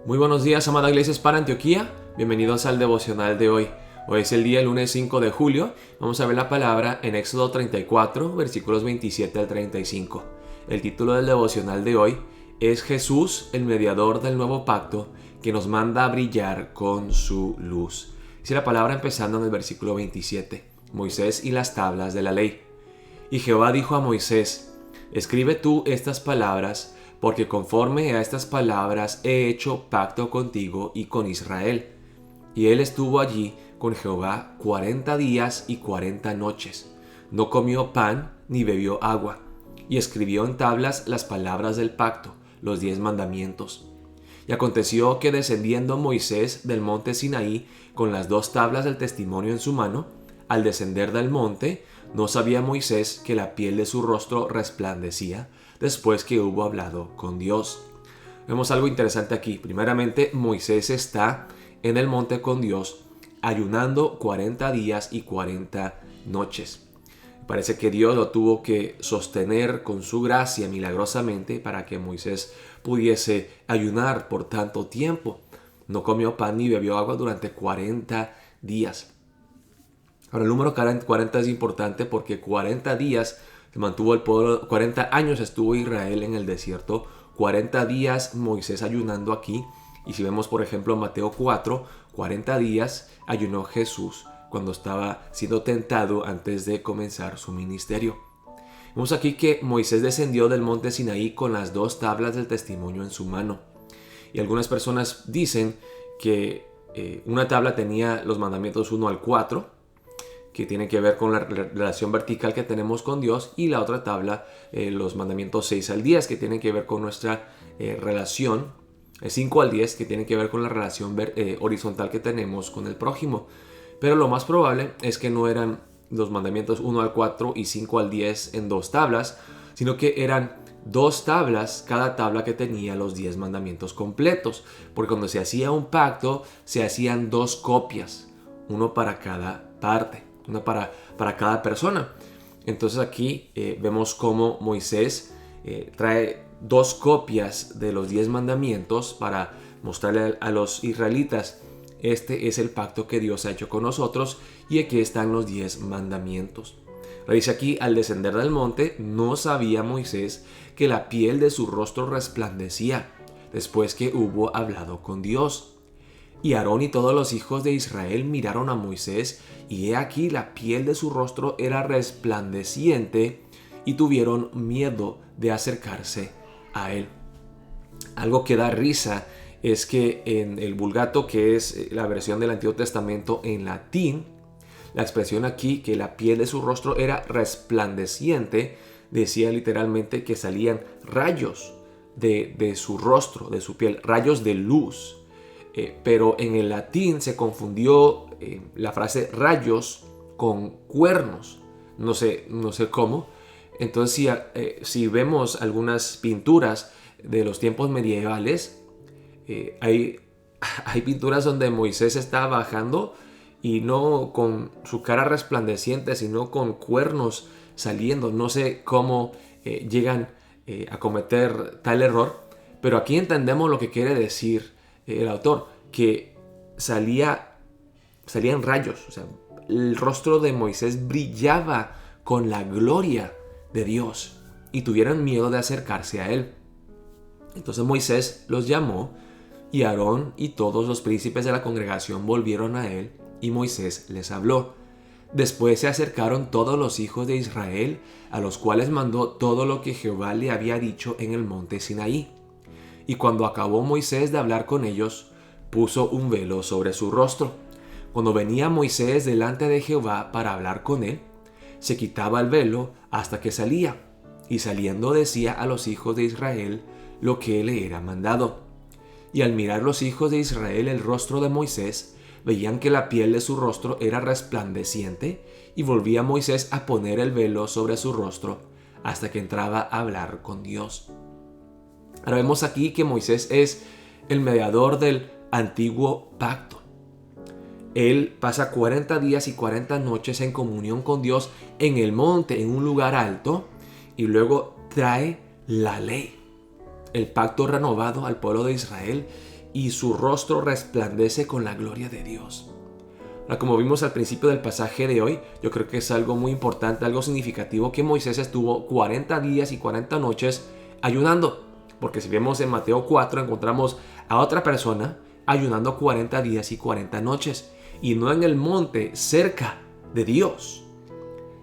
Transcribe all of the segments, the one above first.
Muy buenos días, amada Iglesia Hispana Antioquía. Bienvenidos al devocional de hoy. Hoy es el día lunes 5 de julio. Vamos a ver la palabra en Éxodo 34, versículos 27 al 35. El título del devocional de hoy es Jesús, el mediador del nuevo pacto, que nos manda a brillar con su luz. Dice la palabra empezando en el versículo 27. Moisés y las tablas de la ley. Y Jehová dijo a Moisés: escribe tú estas palabras, porque conforme a estas palabras he hecho pacto contigo y con Israel. Y él estuvo allí con Jehová 40 días y 40 noches. No comió pan ni bebió agua. Y escribió en tablas las palabras del pacto, los 10 mandamientos. Y aconteció que descendiendo Moisés del monte Sinaí con las 2 tablas del testimonio en su mano, al descender del monte, no sabía Moisés que la piel de su rostro resplandecía después que hubo hablado con Dios. Vemos algo interesante aquí. Primeramente, Moisés está en el monte con Dios, ayunando 40 días y 40 noches. Parece que Dios lo tuvo que sostener con su gracia milagrosamente para que Moisés pudiese ayunar por tanto tiempo. No comió pan ni bebió agua durante 40 días. Ahora, el número 40 es importante porque 40 días se mantuvo el pueblo, 40 años estuvo Israel en el desierto, 40 días Moisés ayunando aquí. Y si vemos, por ejemplo, Mateo 4, 40 días ayunó Jesús cuando estaba siendo tentado antes de comenzar su ministerio. Vemos aquí que Moisés descendió del monte Sinaí con las 2 tablas del testimonio en su mano. Y algunas personas dicen que una tabla tenía los mandamientos 1 al 4, que tiene que ver con la relación vertical que tenemos con Dios, y la otra tabla, los mandamientos 6 al 10, que tienen que ver con nuestra relación, 5 al 10, que tienen que ver con la relación horizontal que tenemos con el prójimo. Pero lo más probable es que no eran los mandamientos 1 al 4 y 5 al 10 en 2 tablas, sino que eran 2 tablas, cada tabla que tenía los 10 mandamientos completos, porque cuando se hacía un pacto, se hacían 2 copias, uno para cada parte, una para cada persona. Entonces aquí vemos cómo Moisés trae 2 copias de los 10 mandamientos para mostrarle a los israelitas: este es el pacto que Dios ha hecho con nosotros y aquí están los 10 mandamientos. Dice aquí: al descender del monte no sabía Moisés que la piel de su rostro resplandecía después que hubo hablado con Dios. Y Aarón y todos los hijos de Israel miraron a Moisés, y he aquí la piel de su rostro era resplandeciente, y tuvieron miedo de acercarse a él. Algo que da risa es que en el Vulgato, que es la versión del Antiguo Testamento en latín, la expresión aquí, que la piel de su rostro era resplandeciente, decía literalmente que salían rayos de su rostro, de su piel, rayos de luz. Pero en el latín se confundió la frase rayos con cuernos. No sé cómo. Entonces, si vemos algunas pinturas de los tiempos medievales, hay pinturas donde Moisés está bajando y no con su cara resplandeciente, sino con cuernos saliendo. No sé cómo llegan a cometer tal error, pero aquí entendemos lo que quiere decir el autor, que salían rayos. O sea, el rostro de Moisés brillaba con la gloria de Dios y tuvieron miedo de acercarse a él. Entonces Moisés los llamó, y Aarón y todos los príncipes de la congregación volvieron a él, y Moisés les habló. Después se acercaron todos los hijos de Israel, a los cuales mandó todo lo que Jehová le había dicho en el monte Sinaí. Y cuando acabó Moisés de hablar con ellos, puso un velo sobre su rostro. Cuando venía Moisés delante de Jehová para hablar con él, se quitaba el velo hasta que salía, y saliendo decía a los hijos de Israel lo que le era mandado. Y al mirar los hijos de Israel el rostro de Moisés, veían que la piel de su rostro era resplandeciente, y volvía Moisés a poner el velo sobre su rostro hasta que entraba a hablar con Dios. Ahora vemos aquí que Moisés es el mediador del antiguo pacto. Él pasa 40 días y 40 noches en comunión con Dios en el monte, en un lugar alto, y luego trae la ley, el pacto renovado al pueblo de Israel, y su rostro resplandece con la gloria de Dios. Ahora, como vimos al principio del pasaje de hoy, yo creo que es algo muy importante, algo significativo, que Moisés estuvo 40 días y 40 noches ayunando. Porque si vemos en Mateo 4, encontramos a otra persona ayunando 40 días y 40 noches. Y no en el monte cerca de Dios,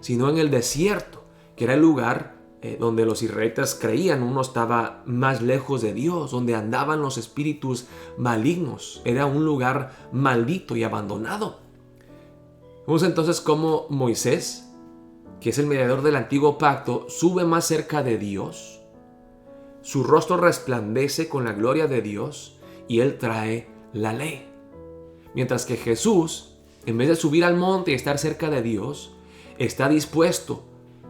sino en el desierto, que era el lugar donde los israelitas creían uno estaba más lejos de Dios, donde andaban los espíritus malignos. Era un lugar maldito y abandonado. Vemos entonces cómo Moisés, que es el mediador del antiguo pacto, sube más cerca de Dios. Su rostro resplandece con la gloria de Dios y él trae la ley. Mientras que Jesús, en vez de subir al monte y estar cerca de Dios, está dispuesto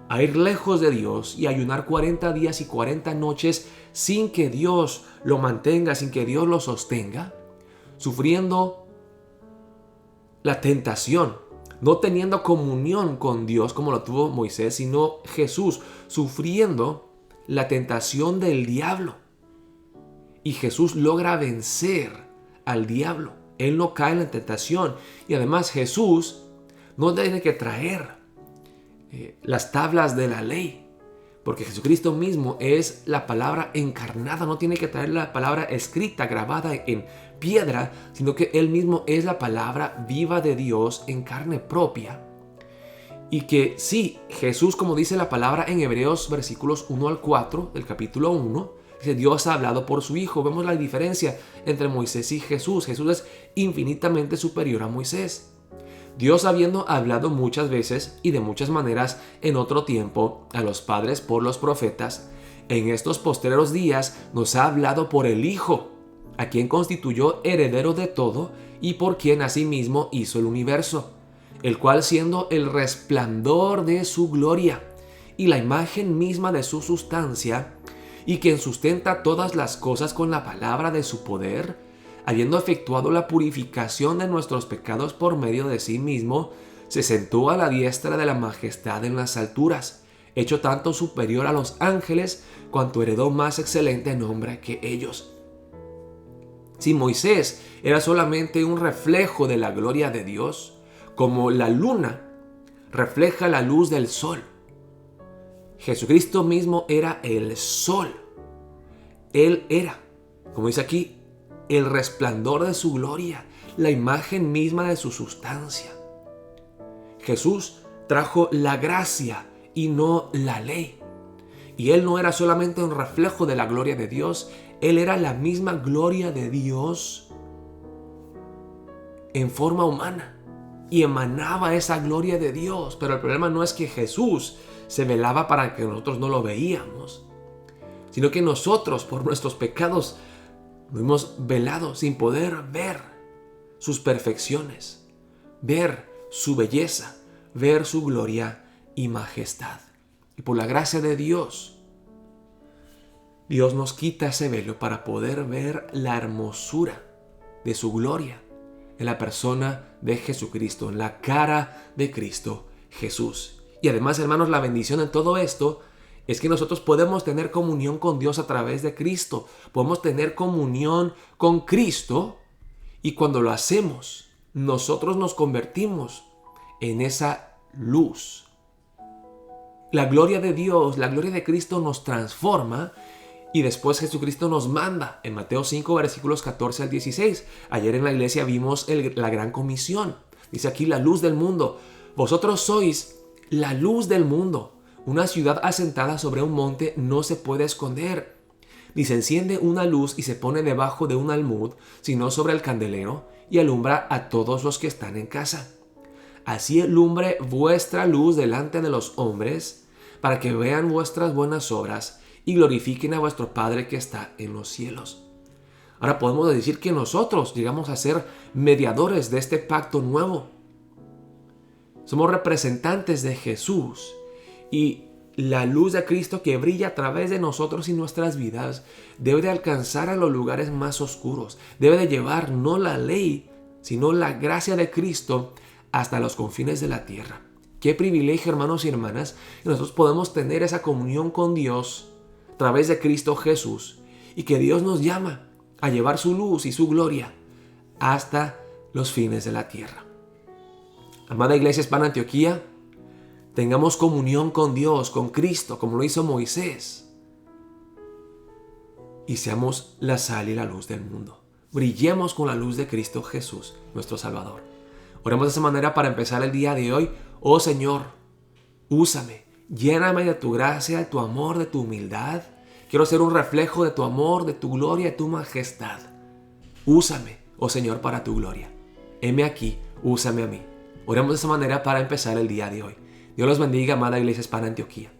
a ir lejos de Dios y ayunar 40 días y 40 noches sin que Dios lo mantenga, sin que Dios lo sostenga, sufriendo la tentación, no teniendo comunión con Dios como lo tuvo Moisés, sino Jesús sufriendo la tentación del diablo. Y Jesús logra vencer al diablo. Él no cae en la tentación. Y además Jesús no tiene que traer las tablas de la ley, porque Jesucristo mismo es la palabra encarnada. No tiene que traer la palabra escrita, grabada en piedra, sino que Él mismo es la palabra viva de Dios en carne propia. Y que sí, Jesús, como dice la palabra en Hebreos versículos 1 al 4 del capítulo 1, dice: Dios ha hablado por su Hijo. Vemos la diferencia entre Moisés y Jesús. Jesús es infinitamente superior a Moisés. Dios, habiendo hablado muchas veces y de muchas maneras en otro tiempo a los padres por los profetas, en estos postreros días nos ha hablado por el Hijo, a quien constituyó heredero de todo y por quien asimismo hizo el universo, el cual, siendo el resplandor de su gloria y la imagen misma de su sustancia, y quien sustenta todas las cosas con la palabra de su poder, habiendo efectuado la purificación de nuestros pecados por medio de sí mismo, se sentó a la diestra de la majestad en las alturas, hecho tanto superior a los ángeles, cuanto heredó más excelente nombre que ellos. Si Moisés era solamente un reflejo de la gloria de Dios, como la luna refleja la luz del sol, Jesucristo mismo era el sol. Él era, como dice aquí, el resplandor de su gloria, la imagen misma de su sustancia. Jesús trajo la gracia y no la ley. Y Él no era solamente un reflejo de la gloria de Dios, Él era la misma gloria de Dios en forma humana. Y emanaba esa gloria de Dios. Pero el problema no es que Jesús se velaba para que nosotros no lo veíamos, sino que nosotros, por nuestros pecados, nos hemos velado sin poder ver sus perfecciones, ver su belleza, ver su gloria y majestad. Y por la gracia de Dios, Dios nos quita ese velo para poder ver la hermosura de su gloria en la persona de Jesucristo, en la cara de Cristo Jesús. Y además, hermanos, la bendición en todo esto es que nosotros podemos tener comunión con Dios a través de Cristo. Podemos tener comunión con Cristo, y cuando lo hacemos, nosotros nos convertimos en esa luz. La gloria de Dios, la gloria de Cristo nos transforma, y después Jesucristo nos manda en Mateo 5 versículos 14 al 16. Ayer en la iglesia vimos la gran comisión. Dice aquí: la luz del mundo. Vosotros sois la luz del mundo. Una ciudad asentada sobre un monte no se puede esconder, ni se enciende una luz y se pone debajo de un almud, sino sobre el candelero, y alumbra a todos los que están en casa. Así alumbre vuestra luz delante de los hombres, para que vean vuestras buenas obras y glorifiquen a vuestro Padre que está en los cielos. Ahora podemos decir que nosotros llegamos a ser mediadores de este pacto nuevo. Somos representantes de Jesús. Y la luz de Cristo que brilla a través de nosotros y nuestras vidas debe de alcanzar a los lugares más oscuros. Debe de llevar no la ley, sino la gracia de Cristo hasta los confines de la tierra. Qué privilegio, hermanos y hermanas, que nosotros podemos tener esa comunión con Dios a través de Cristo Jesús, y que Dios nos llama a llevar su luz y su gloria hasta los fines de la tierra. Amada Iglesia Hispana Antioquía, tengamos comunión con Dios, con Cristo, como lo hizo Moisés. Y seamos la sal y la luz del mundo. Brillemos con la luz de Cristo Jesús, nuestro Salvador. Oremos de esa manera para empezar el día de hoy. Oh Señor, úsame, lléname de tu gracia, de tu amor, de tu humildad. Quiero ser un reflejo de tu amor, de tu gloria, de tu majestad. Úsame, oh Señor, para tu gloria. Heme aquí, úsame a mí. Oremos de esa manera para empezar el día de hoy. Dios los bendiga, amada Iglesia Hispana Antioquía.